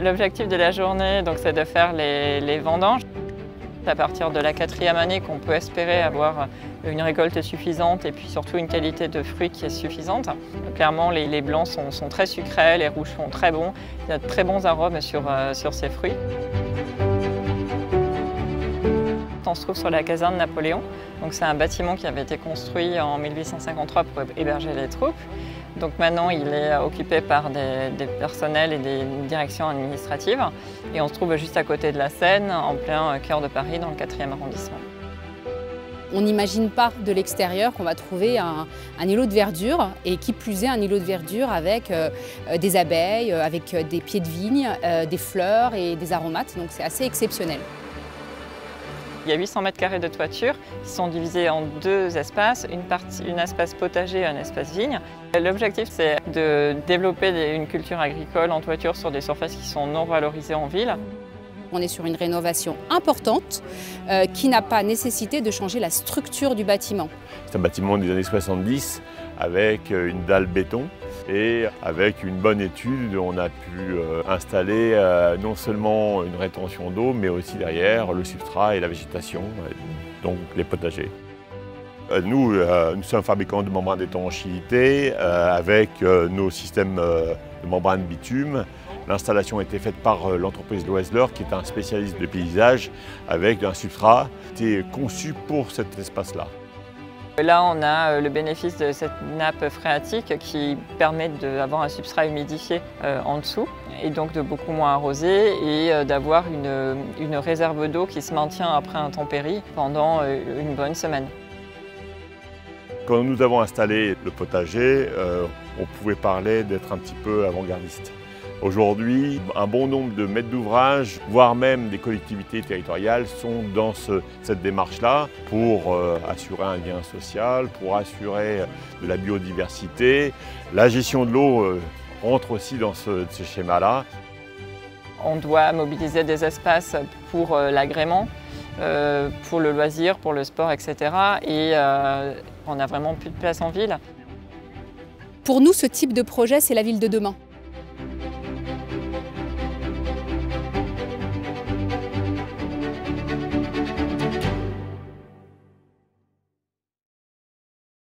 L'objectif de la journée, c'est de faire les vendanges. À partir de la 4e année qu'on peut espérer avoir une récolte suffisante et puis surtout une qualité de fruits qui est suffisante. Clairement, les blancs sont très sucrés, les rouges sont très bons. Il y a de très bons arômes sur ces fruits. On se trouve sur la caserne Napoléon. C'est un bâtiment qui avait été construit en 1853 pour héberger les troupes. Donc maintenant, il est occupé par des personnels et des directions administratives. Et on se trouve juste à côté de la Seine, en plein cœur de Paris, dans le 4e arrondissement. On n'imagine pas de l'extérieur qu'on va trouver un îlot de verdure, et qui plus est un îlot de verdure avec des abeilles, avec des pieds de vigne, des fleurs et des aromates. Donc c'est assez exceptionnel. Il y a 800 mètres carrés de toiture qui sont divisés en 2 espaces, un espace potager et un espace vigne. L'objectif, c'est de développer une culture agricole en toiture sur des surfaces qui sont non valorisées en ville. On est sur une rénovation importante qui n'a pas nécessité de changer la structure du bâtiment. C'est un bâtiment des années 70 avec une dalle béton et avec une bonne étude, on a pu installer non seulement une rétention d'eau mais aussi derrière le substrat et la végétation, donc les potagers. Nous sommes fabricants de membranes d'étanchéité avec nos systèmes de membranes bitume. L'installation a été faite par l'entreprise Loesler, qui est un spécialiste de paysage, avec un substrat qui était conçu pour cet espace-là. Là, on a le bénéfice de cette nappe phréatique qui permet d'avoir un substrat humidifié en dessous et donc de beaucoup moins arroser et d'avoir une réserve d'eau qui se maintient après intempéries pendant une bonne semaine. Quand nous avons installé le potager, on pouvait parler d'être un petit peu avant-gardiste. Aujourd'hui, un bon nombre de maîtres d'ouvrage, voire même des collectivités territoriales, sont dans cette démarche-là pour assurer un lien social, pour assurer de la biodiversité. La gestion de l'eau rentre aussi dans ce schéma-là. On doit mobiliser des espaces pour l'agrément, pour le loisir, pour le sport, etc. Et on n'a vraiment plus de place en ville. Pour nous, ce type de projet, c'est la ville de demain.